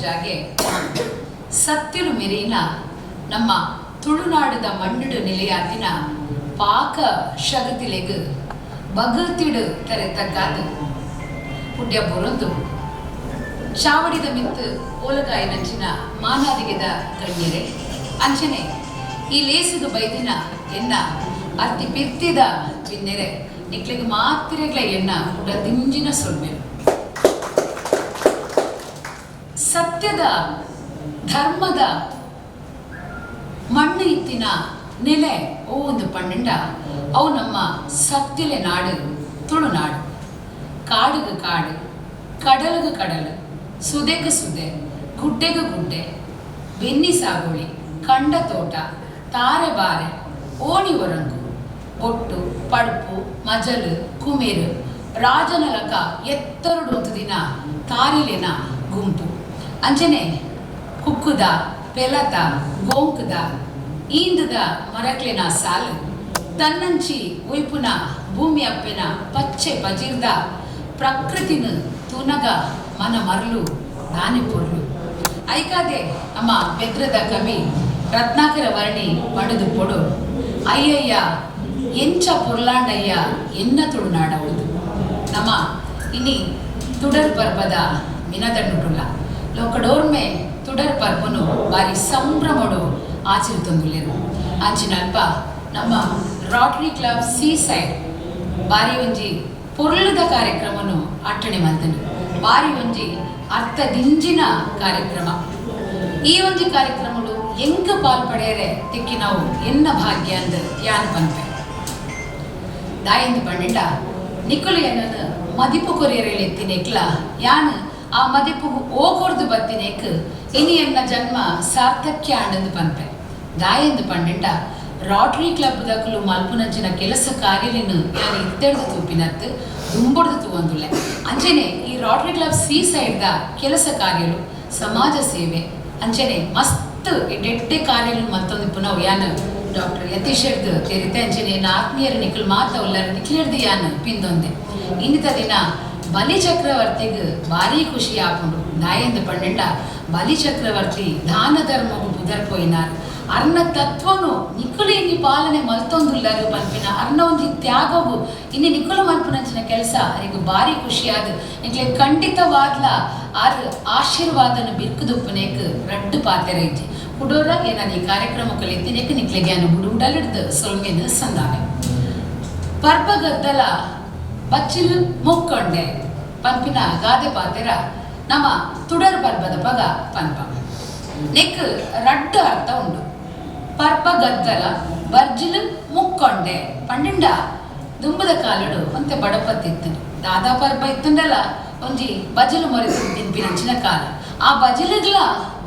ಪೂಜಾಗೆ ಸತ್ತಿರು Marina ನಮ್ಮ ತುಳುನಾಡದ ಮಣ್ಣುಡು ನೆಲೆಯಾತಿನ ಪಾಕ ಶಗತಿಲೆಗ್ ಬಗತಿಡು ತೆರೆತಗ್ಗಾದು ಪುಡ್ಯ ಬೊರೊಂದು ಚಾವಡಿದ ಮಿತ್ತು ಓಲಗಾಯಿ ನಂಚಿನ ಮಾನಾದಿಗೆದ ಗಣ್ಯರೆ ಅಂಚನೆ ಈ ಲೇಸಿದು ಬೈದಿನ ಎನ್ನ ಅರ್ತಿ ಪಿರ್ತಿದ ಬಿನ್ನೆರೆ ನಿಕ್ಲಿಗೆ ಮಾತಿರೆಗ್ಲ ಎನ್ನ ಕೂಡ ದಿಂಜಿನ ಸೊಲ್ಮೆರು ಸತ್ಯದ ಧರ್ಮದ ಮಣ್ಣು ಇತ್ತಿನ ನೆಲೆ ಓ ಒಂದು ಪಣ್ಣಂಡ ಅವು ನಮ್ಮ ಸತ್ಯಲೆ ನಾಡು ತುಳುನಾಡು ಕಾಡುಗ ಕಾಡು ಕಡಲುಗ ಕಡಲು ಸುದೆಗ ಸುದೆ ಗುಡ್ಡೆಗ ಗುಡ್ಡೆ ಬೆನ್ನಿ ಸಾಗುಳಿ ಕಂಡ ತೋಟ ತಾರೆ ಬಾರೆ ಓಣಿ ಒರಂಗು ಒಟ್ಟು ಪಡ್ಪು ಮಜಲು ಕುಮೇರು ರಾಜನಲಕ ಎತ್ತರಡು ದಿನ ತಾರಿಲೆನ ಗುಂಪು ಅಂಚನೆ ಕುಕ್ಕುದ ಪೆಲತ ಗೋಂಕುದ ಈಂದುದ ಮರಕ್ಲೆನ ಸಾಲು ತನ್ನಂಚಿ ಉಯ್ಪುನ ಭೂಮಿ ಅಪ್ಪೆನ ಪಚ್ಚೆ ಪಜಿರ್ದ ಪ್ರಕೃತಿನ ತುನಗ ಮನ ಮರಲು ದಾನಿ ಪೊರ್ಲು ಐಕಾದೆ ನಮ್ಮ ಬೆದ್ರದ ಕವಿ ರತ್ನಾಕರ ವರ್ಣಿ ಮಡುದು ಪೊಡು ಅಯ್ಯಯ್ಯ ಎಂಚ ಪೊರ್ಲಾಂಡಯ್ಯ ಎನ್ನ ತುಳುನಾಡವುದು ನಮ್ಮ ಇನಿ ತುಡರ್ ಪರ್ಬದ ಮಿನದಂಡುಲ್ಲ ಲೋಕಡೋರ್ಮೆ ತುಡರ್ ಪರ್ಬನು ಬಾರಿ ಸಂಭ್ರಮಡು ಆಚರಿತೊಂದುಲ್ಲೆರು ಅಂಚಿನಲ್ಪ ನಮ್ಮ ರೋಟರಿ ಕ್ಲಬ್ ಸಿ ಸೈಡ್ ಬಾರಿ ಒಂಜಿ ಪೊರ್ಲುದ ಕಾರ್ಯಕ್ರಮನು ಅಟ್ಟಣೆ ಮಂತನು ಬಾರಿ ಒಂಜಿ ಅರ್ಥದಿಂಜಿನ ಕಾರ್ಯಕ್ರಮ ಈ ಒಂಜಿ ಕಾರ್ಯಕ್ರಮಗಳು ಎಂಗ ಪಾಲ್ಪಡೆಯರೆ ತಿಕ್ಕಿ ನಾವು ಎನ್ನ ಭಾಗ್ಯ ಅಂದ ಯಾನ್ ಪನ್ಪೆ ದಾಯಂದು ಪಂಡಿಂಡ ನಿಕ್ಕುಲು ಎನ್ನನು ಮದಿಪು ಕೊರಿಯರಲ್ಲಿ ಎತ್ತಿನೇಕ್ಲ ಯಾನ್ ಆ ಮದಿಪು ಓಕೊರ್ದು ಬತ್ತಿನೇಕ್ ಇನಿ ಎನ್ನ ಜನ್ಮ ಸಾರ್ಥಕ್ಯ ಅಂಡಂದು ಪನ್ಪೆ ದಾಯಂದು ಪಂಡಿಂಡ ರೋಟರಿ ಕ್ಲಬ್ ದಕ್ಕಲು ಮಲ್ಪುನಂಚಿನ ಕೆಲಸ ಕಾರ್ಯಲಿನ ಯಾನ್ ಇತ್ತೆಡ್ದು ತೂಪಿನತ್ತು ದುಂಬೊಡ್ದು ತೂವಂದುಲ್ಲೆ ಅಂಚನೆ ಈ ರೋಟರಿ ಕ್ಲಬ್ ಸಿ ಸೈಡ್ದ ಕೆಲಸ ಕಾರ್ಯಲು ಸಮಾಜ ಸೇವೆ ಅಂಚನೆ ಮಸ್ತ್ ಎಡ್ಡೆ ಕಾರ್ಯಲು ಮತ್ತೊಂದು ನಾವು ಯಾನ್ ಡಾಕ್ಟರ್ ಯತೀಶ್ವರ್ದು ತೆರಿತೆ ಅಂಚನೆ ಆತ್ಮೀಯರು ನಿಖಲ್ ಮಾತವಲ್ಲರು ನಿಖಿಲಿರ್ದು ಯಾನ್ ಪಿಂದೊಂದೆ ಇನ್ನಿತ ದಿನ ಬಲಿ ಚಕ್ರವರ್ತಿಗೆ ಭಾರಿ ಖುಷಿ ಆಪುಂಡು ದಾಯಂದು ಪಂಡಿಂಡ ಬಲಿ ಚಕ್ರವರ್ತಿ ದಾನ ಧರ್ಮವು ಬುದರ್ಪೋಯಿನಾರು ಅರ್ನ ತತ್ವನು ನಿಖುಲು ಇನ್ನಿ ಪಾಲನೆ ಮಲ್ತೊಂದುಲ್ಲರು ಪನ್ಪಿನ ಅರ್ನ ಒಂಜಿ ತ್ಯಾಗವು ಇನ್ನಿ ನಿಖುಲು ಮಲ್ಪುನಂಚಿನ ಕೆಲಸ ಅವರಿಗೆ ಭಾರಿ ಖುಷಿಯಾದ ನಿಕ್ಲೆ ಖಂಡಿತವಾದ್ಲ ಆರ್ ಆಶೀರ್ವಾದನ ಬಿರ್ಕುದುಪ್ಪನೇಕ್ ರಡ್ಡು ಪಾತೆರ ಇಜ್ಜಿ ಹುಡೋರ ಏನ ಈ ಕಾರ್ಯಕ್ರಮಕ್ಕೆ ಎತ್ತಿನೇಕ್ ನಿಕ್ಲೆಗೆ ಅನು ಹುಡುಡಲಿಡ್ದು ಸೊಲ್ಮೆನು ಸಂದಾವೆ ಪರ್ಬ ಗದ್ದಲ ಬಚ್ಚಿಲು ಮುಕ್ಕೊಂಡೆ ಪನ್ಪಿನ ಗಾದೆ ಪಾತೆರ ನಮ್ಮ ತುಡರ್ ಪರ್ಬದ ಪಗ ಪನ್ಪ ನೆಕ್ ರಡ್ಡು ಅರ್ಥ ಉಂಡು ಪರ್ಪ ಗದ್ದಲ ಬರ್ಜಿಲು ಮುಕ್ಕೊಂಡೆ ಪಂಡಿಂಡ ದುಂಬದ ಕಾಲಡು ಒಂತೆ ಬಡಪತ್ತಿತ್ತು ದಾದಾ ಪರ್ಪ ಇತ್ತಂಡಲ್ಲ ಒಂಜಿ ಬಜಲು ಮರೆತು ತಿನ್ಪಿನಂಚಿನ ಕಾಲ ಆ ಬಜಲಿಗ್ಲ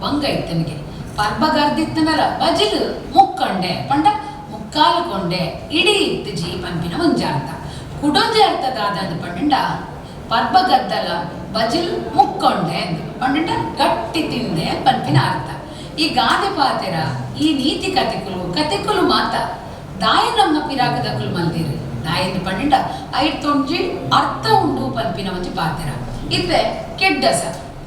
ಬಂಗ ಇತ್ತನಿಗೆ ಪರ್ಪ ಗರ್ದಿತ್ತನಲ್ಲ ಬಜಲು ಮುಕ್ಕೊಂಡೆ ಪಂಡ ಮುಕ್ಕಾಲು ಕೊಂಡೆ ಇಡೀ ಇತ್ತು ಜಿ ಪನ್ಪಿನ ಒಂಜಿ ಅರ್ಥ ಕುಡೊಂಜಿ ಅರ್ಥ ದಾದ ಪಂಡಿಂಡ ಪರ್ಪ ಗದ್ದಲ ಬಜಲು ಮುಕ್ಕೊಂಡೆ ಪಂಡಿಂಡ ಗಟ್ಟಿ ತಿಂದೆ ಪನ್ಪಿನ ಅರ್ಥ ಈ ಗಾದೆ ಪಾತೆರ ಈ ನೀತಿ ಕತೆಕುಲು ಮಾತ ದಾಯ ನಮ್ಮ ಪಿರಾಕದಕುಲು ಮಲ್ದಿರು ದಾಯಂದು ಪಂಡಿಂಡ ಐಡ್ತೊಂಜಿ ಅರ್ಥ ಉಂಡು ಪನ್ಪಿನ ಒಂಜಿ ಪಾತೆರ ಇತ್ತೆ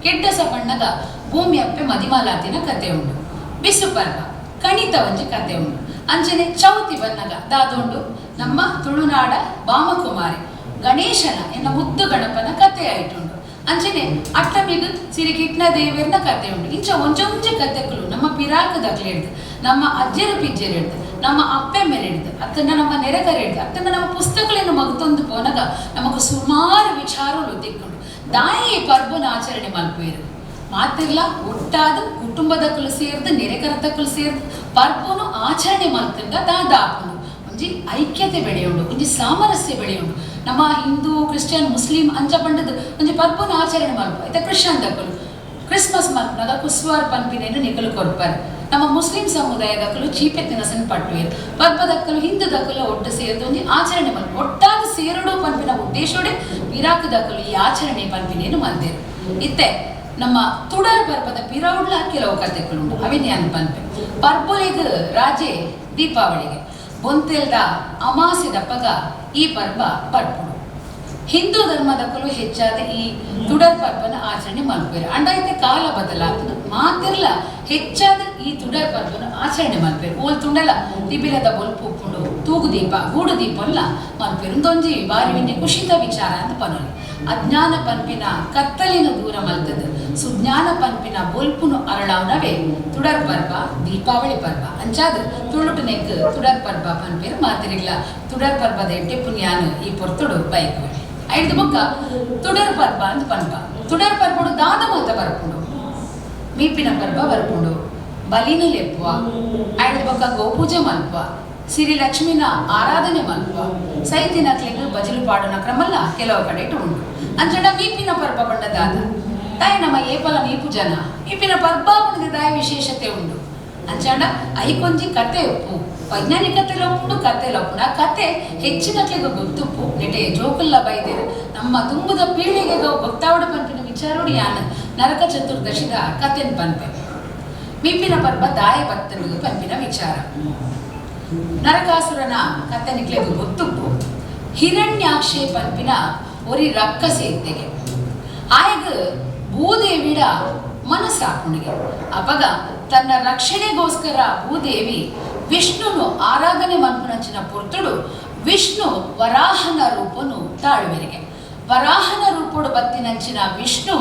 ಕೆಡ್ಡಸ ಪಣ್ಣಗ ಭೂಮಿ ಅಪ್ಪೆ ಮದಿಮಾಲಾತಿನ ಕತೆ ಉಂಡು ಬಿಸು ಪರ್ವ ಕಣಿತ ಒಂಜಿ ಕತೆ ಉಂಡು ಅಂಚನೆ ಚೌತಿ ಬನ್ನಗ ದಾದೊಂಡು ನಮ್ಮ ತುಳುನಾಡ ಬಾಮಕುಮಾರಿ ಗಣೇಶನ ಎನ್ನ ಮುದ್ದು ಗಣಪನ ಕತೆ ಆಯ್ತುಂಡು ಅಂಚನೆ ಅಟ್ಟಮಿಗ್ ಸಿರಿಕಿಟ್ನ ದೇವೇರ್ನ ಕತೆ ಉಂಡು ಇಂಚ ಒಂಜೊಂಜಿ ಕತೆಗಳು ನಮ್ಮ ಪಿರಾಕದಕ್ಲೆಡ್ದು ನಮ್ಮ ಅಜ್ಜರ ಪಿಜ್ಜೆರೆಡ್ದು ನಮ್ಮ ಅಪ್ಪೆ ಮೇರೆಡ್ದು ಅತ್ತನ್ನ ನಮ್ಮ ನೆರೆಕರೆಡ್ದು ಅತ್ತನ್ನ ನಮ್ಮ ಪುಸ್ತಕಗಳನ್ನು ಮಗತೊಂದು ಪೋನಗ ನಮಗ ಸುಮಾರು ವಿಚಾರಗಳು ತಿಕ್ಕೊಂಡು ದಾಯಿ ಪರ್ಬನ ಆಚರಣೆ ಮಲ್ಪೇರು ಮಾತಿರ್ಲ ಒಟ್ಟಾದ ಕುಟುಂಬದಕ್ಕಲು ಸೇರ್ದು ನೆರೆಕರತಕ್ಕಲು ಸೇರ್ದು ಪರ್ಬನು ಆಚರಣೆ ಮಲ್ತಂಗ ದಾದಾಪುನು ಒಂಜಿ ಐಕ್ಯತೆ ಬೆಳೆಯುಂಡು ಒಂಜಿ ಸಾಮರಸ್ಯ ಬೆಳೆಯುಂಡು ನಮ್ಮ ಹಿಂದೂ ಕ್ರಿಶ್ಚಿಯನ್ ಮುಸ್ಲಿಂ ಅಂಚ ಪಂಡದ ಒಂಜಿ ಪರ್ಬನ ಆಚರಣೆ ಮಲ್ಪ ಐತ ಕ್ರಿಶ್ಚಿಯನ್ ದಕ್ಕಲು ಕ್ರಿಸ್ಮಸ್ ಮಲ್ಪನಾಗ ಕುಸ್ವಾರ್ ಪನ್ಪಿನೇನು ನಿಕಲು ಕೊಡ್ಪಾರು ನಮ್ಮ ಮುಸ್ಲಿಂ ಸಮುದಾಯದಕ್ಕಲು ಚೀಪೆ ತಿನಸನ್ ಪಟ್ಟುವೇರು ಪರ್ಬದಕ್ಕಲು ಹಿಂದೂ ದಕ್ಕಲು ಒಟ್ಟು ಸೇರಿದು ಒಂಜಿ ಆಚರಣೆ ಮಲ್ಪ ಒಟ್ಟಾದ ಸೇರಡು ಪನ್ಪಿನ ಉದ್ದೇಶೋಡೆ ಪಿರಾಕದಕ್ಕಲು ಈ ಆಚರಣೆ ಪನ್ಪಿನೇನು ಮಲ್ದೇರು ಇತ್ತೆ ನಮ್ಮ ತುಡರ್ ಪರ್ಬದ ಪಿರೌಡ್ಲ ಕೆಲವು ಕತೆಗಳು ಅವಿನ್ಯಾನ್ ಪನ್ಪೆ ಪರ್ಬುಲಿಗ ರಾಜೆ ದೀಪಾವಳಿಗೆ ಬೊಂತೆಲ್ದ ಅಮಾಸೆ ದಪ್ಪಗ ಈ ಪರ್ಬ ಪರ್ಪುಡು ಹಿಂದೂ ಧರ್ಮದಕ್ಕೂ ಹೆಚ್ಚಾದ ಈ ತುಡರ್ ಪರ್ಬನ ಆಚರಣೆ ಮಲ್ಪೇರು ಅಂಡೈತೆ ಕಾಲ ಬದಲಾದ ಹೆಚ್ಚಾದ ಈ ತುಡರ್ ಪರ್ಬನ್ನು ಆಚರಣೆ ಮಲ್ಪೇರು ಓಲ್ ತುಂಡಲ ದಿಬಿಲದ ಬೊಲ್ಪು ಉಪ್ಪುಂಡು ತೂಗು ದೀಪ ಗೂಡು ದೀಪ ಎಲ್ಲ ಮಲ್ಪೇರು ಒಂದೊಂಜಿ ಬಾರಿ ವಿನ್ನೆ ಖುಷಿತ ವಿಚಾರ ಅಂತ ಪನೊಲಿ ಅಜ್ಞಾನ ಪನ್ಪಿನ ಕತ್ತಲಿನ ದೂರ ಮಲ್ತದ ಸುಜ್ಞಾನ ಪನ್ಪಿನ ಬೊಲ್ಪುನು ಅರಳಾವನವೇ ತುಡರ್ ಪರ್ಬ ದೀಪಾವಳಿ ಪರ್ಬ ಅಂಚಾದ ತುಳುಟುನೆಗ್ ತುಡರ್ ಪರ್ಬ ಪನ್ಪೇರು ಮಾತಿರಿಗ್ಲ ತುಡರ್ ಪರ್ಬದ ಎಡ್ಡೆ ಪುಣ್ಯಾನ ಈ ಪೊರ್ತುಡು ಬೈಕ್ ಐದು ಬೊಕ್ಕ ತುಡರ್ ಪರ್ಬ ಅಂತ ಪನ್ಪ ತುಡರ್ ಪರ್ಬುಡು ದಾದ ಮಾತ ಬರ್ಪುಂಡು ಮೀಪಿನ ಪರ್ಬ ಬರ್ಪುಂಡು ಬಲಿನ ಲೆಪ್ಪುವ ಐದು ಬೊಕ್ಕ ಗೋಪೂಜೆ ಮಲ್ಪುವ ಸಿರಿ ಲಕ್ಷ್ಮಿನ ಆರಾಧನೆ ಮಲ್ಪುವ ಸೈತಿನ ಕ್ಲೆಗ್ ಬಜಲು ಪಾಡನ ಕ್ರಮಲ್ಲ ಕೆಲವು ಕಡೆ ಉಂಟು ಅಂಚಡ ಮೀಪಿನ ಪರ್ಬ ಬಂಡದಾದ ತಾಯಿ ನಮ್ಮ ಏಪಲ ಮೀಪು ಜನ ಮೀಪಿನ ಪರ್ಬ ಉಂಡಿದ ದಾಯ ವಿಶೇಷತೆ ಉಂಡು ಅಂಚಂಡ ಐಕೊಂಜಿ ಕತೆ ಉಪ್ಪು ವೈಜ್ಞಾನಿಕತೆಲ ಉಂಡು ಕತೆಲ ಉಂಡು ಆ ಕತೆ ಹೆಚ್ಚಿನಕ್ಲೆಗ ಗೊತ್ತುಪ್ಪು ನೆಟೆ ಜೋಕುಲ್ಲ ಬೈದೇರು ನಮ್ಮ ತುಂಬುದ ಪೀಳಿಗೆಗೆ ಗೊತ್ತಾವಡ ಪನ್ಪಿನ ವಿಚಾರೋಡಿ ಯಾನ ನರಕ ಚತುರ್ದಶಿದ ಕತೆನ್ ಪನ್ಪೆ ಮೀಪಿನ ಪರ್ಬ ದಾಯ ಭಕ್ತನಿಗೆ ಪನ್ಪಿನ ವಿಚಾರ ನರಕಾಸುರನ ಕತೆನಿಕ್ಲೆಗ ಗೊತ್ತುಪ್ಪು ಹಿರಣ್ಯಾಕ್ಷೆ ಪನ್ಪಿನ ಒರಿ ರಕ್ಕಸೆ ಇತ್ತೆಗೆ ಆಯಗ ಭೂದೇವಿಡ ಮನಸ್ಸಾಪುಣಿಗೆ ಅಪಗ ತನ್ನ ರಕ್ಷಣೆಗೋಸ್ಕರ ಭೂದೇವಿ ವಿಷ್ಣುನು ಆರಾಧನೆ ಮನ್ಪುನಂಚಿನ ಪೊರ್ತುಡು ವಿಷ್ಣು ವರಾಹನ ರೂಪನು ತಾಳುವೆರಿಗೆ ವರಾಹನ ರೂಪುಡು ಬತ್ತಿನಂಚಿನ ವಿಷ್ಣು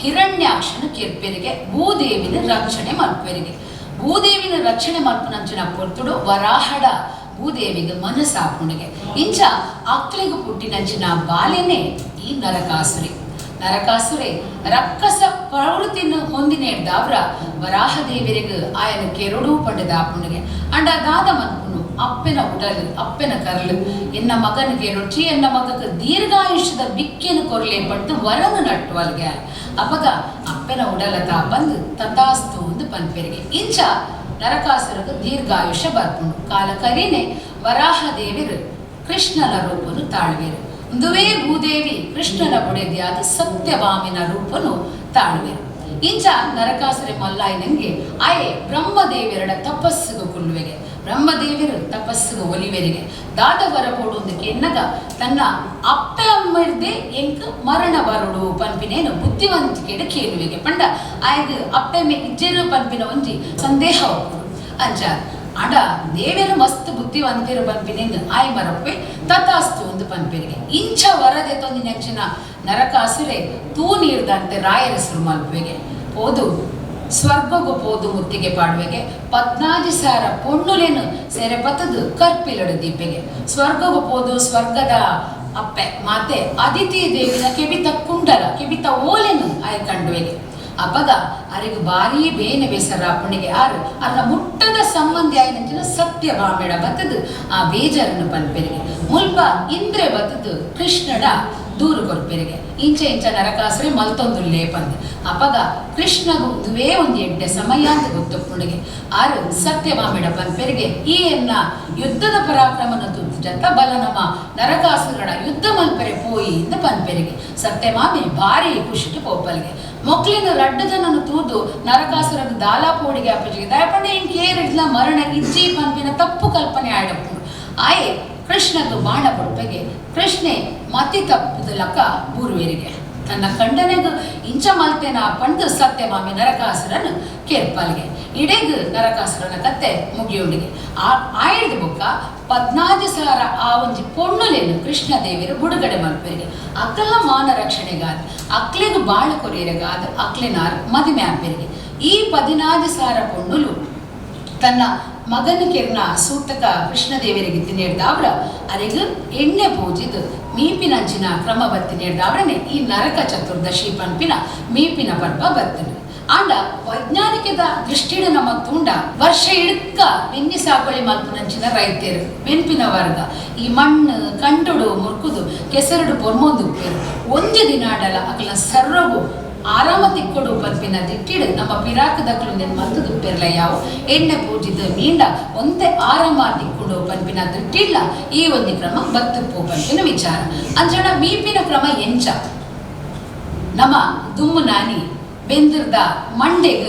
ಹಿರಣ್ಯಾಕ್ಷನ ಕಿರ್ಪೆರಿಗೆ ಭೂದೇವಿನ ರಕ್ಷಣೆ ಮಲ್ಪೆರಿಗೆ ಭೂದೇವಿನ ರಕ್ಷಣೆ ಮಲ್ಪುನಂಚಿನ ಪೊರ್ತುಡು ವರಾಹಡ ಭೂದೇವಿಗೆ ಮನಸ್ಸಾಪುಣಿಗೆ ಇಂಚ ಅಕ್ಲಿಗೆ ಪುಟ್ಟಿನಂಚಿನ ಬಾಲೆನೆ ಈ ನರಕಾಸುರಿ ನರಕಾಸುರೆ ರಕ್ಕಸ ಪ್ರವೃತ್ತಿಯನ್ನು ಹೊಂದಿನೇಡ್ದಾವ್ರ ವರಾಹದೇವಿರಿಗೆ ಆಯನ ಕೆರಡೂ ಪಂಡದಾಪುಣಿಗೆ ಅಂಡ ದಾದ ಮನ್ಪುನು ಅಪ್ಪೆನ ಉಡಲು ಅಪ್ಪೆನ ಕರ್ಲು ಎನ್ನ ಮಗನಿಗೆ ರುಚಿ ಎನ್ನ ಮಗಕ್ಕೆ ದೀರ್ಘಾಯುಷ್ಯದ ಬಿಕ್ಕಿನ ಕೊರಲೆ ಪಟ್ಟು ವರನು ನಟ್ಟುವಲ್ಗೆ ಅಪಗ ಅಪ್ಪೆನ ಉಡಲತ ಬಂದು ತಥಾಸ್ತು ಒಂದು ಪನ್ಪೆರಿಗೆ ಇಂಚ ನರಕಾಸುರಗ ದೀರ್ಘಾಯುಷ್ಯ ಬರ್ಪುಂಡು ಕಾಲ ಕರಿನೆ ವರಾಹದೇವಿರು ಕೃಷ್ಣನ ರೂಪನು ತಾಳ್ವೇರು ದುವೇ ಭೂದೇವಿ ಕೃಷ್ಣನ ಬುಡೆದಿಯಾದ ಸತ್ಯಭಾಮಿನ ರೂಪನು ತಾಳುವೆರು ಇಂಚ ನರಕಾಸುರೆ ಮಲ್ಲಾಯನಂಗೆ ಆಯೆ ಬ್ರಹ್ಮದೇವಿಯರಡ ತಪಸ್ಸಿಗೆ ಕುಲ್ಲುವೆಗೆ ಬ್ರಹ್ಮದೇವಿಯರು ತಪಸ್ಸಿಗೆ ಒಲಿವೆರಿಗೆ ದಾದವರ ಕೊಡುವುದಕ್ಕೆ ಎನ್ನಗ ತನ್ನ ಅಪ್ಪೆ ಅಮ್ಮರ್ದೆ ಎಂಕ ಮರಣ ಬರುಡು ಪನ್ಪಿನೇನು ಬುದ್ಧಿವಂತಿಕೆಡ ಕೇಳುವೆಗೆ ಪಂಡ ಆಯ್ದು ಅಪ್ಪೆ ಮೇ ಇಜ್ಜೆರು ಪನ್ಪಿನ ಒಂಜಿ ಸಂದೇಹ ಒಪ್ಪುಡು ಅಂಚ ಅಡ ದೇವೇರು ಮಸ್ತ್ ಬುದ್ಧಿವಂತಿರು ಪನ್ಪಿನೇನು ಆಯ್ ಮರಪ್ಪೆ ತಥಾಸ್ತು ಒಂದು ಪನ್ಪೆರಿಗೆ ಇಂಚ ವರದೆ ತೊಂದಿ ನೆಂಚಿನ ನರಕಾಸುರೆ ತೂ ನೀರ್ದಂತೆ ರಾಯರಸರು ಮಲ್ಪೆಗೆ ಹೋದು ಸ್ವರ್ಗಗು ಪೋದು ಮುತ್ತಿಗೆ ಪಾಡುವೆಗೆ 14 ಸಾವಿರ ಪೊಣ್ಣುಲೇನು ಸೆರೆ ಪತ್ತದು ಕರ್ಪಿಲಡು ದೀಪೆಗೆ ಸ್ವರ್ಗಗು ಪೋದು ಸ್ವರ್ಗದ ಅಪ್ಪೆ ಮಾತೆ ಅದಿತಿ ದೇವಿನ ಕೆಬಿತ ಕುಂಡಲ ಕೆಬಿತ ಓಲೆನು ಆಯ್ ಕಂಡುವೆಗೆ ಅಪಗ ಅರಿಗು ಬಾರಿ ಬೇನೆ ಬೇಸರ ಪುಣಿಗೆ ಆರು ಅರ್ನ ಮುಟ್ಟದ ಸಂಬಂಧಿ ಆಯ್ನಂಚಿನ ಸತ್ಯಭಾಮೆಡ ಬತ್ತದು ಆ ಬೇಜಾರನ್ನು ಪನ್ಪೆರಿಗೆ ಮುಲ್ಪ ಇಂದ್ರೆ ಬತ್ತದು ಕೃಷ್ಣಡ ದೂರು ಕೊರ್ಪೆರಿಗೆ ಇಂಚ ಇಂಚ ನರಕಾಸುರೆ ಮಲ್ತೊಂದು ಲೇಪಂದು ಅಪಗ ಕೃಷ್ಣಗೂ ದುವೇ ಒಂದು ಎಡ್ಡೆ ಸಮಯ ಅಂತ ಗೊತ್ತು ಪುಣಿಗೆ ಆರು ಸತ್ಯಭಾಮೆಡ ಪನ್ಪೆರಿಗೆ ಈ ಎನ್ನ ಯುದ್ಧದ ಪರಾಕ್ರಮನ ತುಜತ ಬಲ ನಮ್ಮ ನರಕಾಸುರಡ ಯುದ್ಧ ಮಲ್ಪೆರೆ ಪೋಯಿ ಇಂದ ಪನ್ಪೆರಿಗೆ ಸತ್ಯಭಾಮೆ ಭಾರಿ ಖುಷಿಟ್ಟು ಪೋಪಲ್ಗೆ ಮೊಕ್ಲಿನ ರಡ್ಡದನನ್ನು ತೂದು ನರಕಾಸುರನ ದಾಲಾಪೋಡಿಗೆ ಅಪ್ಪಜಿಗೆ ದಯಪಂಡೆ ಇಂಕೇರಿಡ್ಲ ಮರಣ ಇಜ್ಜಿ ಪನ್ಪಿನ ತಪ್ಪು ಕಲ್ಪನೆ ಆಡಪ್ಪು ಆಯೆ ಕೃಷ್ಣದು ಬಾಣ ಬುಡ್ಪೆಗೆ ಕೃಷ್ಣೆ ಮತಿ ತಪ್ಪದ ಲಕ ಬೂರುವೆರಿಗೆ ತನ್ನ ಕಂಡನೆಗೂ ಇಂಚ ಮಲ್ತೇನ ಪಂಡು ಸತ್ಯಭಾಮೆ ನರಕಾಸುರನು ಕೆರ್ಪಲ್ಗೆ ಇಡೆಗ್ ನರಕಾಸುರನ ಕತ್ತೆ ಮುಗಿಯುಂಡಿಗೆ ಆಯ್ದ ಬೊಕ್ಕ 14 ಸಾವಿರ ಆ ಒಂಜಿ ಪೊಣ್ಣುಲೇನು ಕೃಷ್ಣ ದೇವಿರು ಬುಡುಗಡೆ ಮಲ್ಪೆರಿಗೆ ಅಕ್ಕಲ್ಲ ಮಾನ ರಕ್ಷಣೆಗಾದ ಅಕ್ಲೆಗೂ ಬಾಳ ಕೊರಿಯರೆಗಾದ ಅಕ್ಲೆನಾರ್ ಮದುವೆ ಆಪೆರಿಗೆ ಈ 14 ಸಾವಿರ ಪೊಣ್ಣುಲು ತನ್ನ ಮಗನ ಕೆರ್ನ ಸೂತಕ ಕೃಷ್ಣದೇವರಿಗೆ ತಿನ್ನೇಡ್ದಾವ್ರ ಅರಿಗ ಎಣ್ಣೆ ಪೂಜಿದು ಮೀಪಿನಂಚಿನ ಕ್ರಮ ಬತ್ತಿ ನೇಡ್ದಾವ್ರನೆ ಈ ನರಕ ಚತುರ್ದಶಿ ಪನ್ಪಿನ ಮೀಪಿನ ಪರ್ಬ ಬರ್ತದೆ ಆಂಡ ವೈಜ್ಞಾನಿಕದ ದೃಷ್ಟಿಡ ನಮ್ಮ ತೂಂಡ ವರ್ಷ ಇಡ್ಕ ಬೆನ್ನಿ ಸಾಗುವಳಿ ಮಲ್ಪುನಂಚಿನ ರೈತರು ಬೆನ್ಪಿನ ವರ್ಗ ಈ ಮಣ್ಣು ಕಂಡುಡು ಮುರ್ಕುದು ಕೆಸರುಡು ಪೊರ್ಮೊಂದು ಉಪ್ಪೇರು ಒಂಜಿ ದಿನಾಡಲ ಅಕಲ ಸರ್ರಗು ಆರಾಮ ತಿಕ್ಕೊಡು ಪನ್ಪಿನ ದಿಟ್ಟಿಡು ನಮ್ಮ ಪಿರಾಕದಕ್ಕಲು ಮಲ್ತದು ಉಪ್ಪೇರ್ಲ ಯಾವು ಎಣ್ಣೆ ಪೂಜಿದ ಮೀಂಡ ಒಂದೇ ಆರಾಮ ತಿಕ್ಕೊಂಡು ಪನ್ಪಿನ ದಿಟ್ಟಿಲ್ಲ ಈ ಒಂದು ಕ್ರಮ ಬತ್ತುಪ್ಪು ಪನ್ಪಿನ ವಿಚಾರ ಅಂಜನ ಮೀಪಿನ ಕ್ರಮ ಎಂಚ ನಮ್ಮ ದುಮ್ಮು ನಾನಿ ಬೆಂದಿರ್ದ ಮಂಡೆಗ್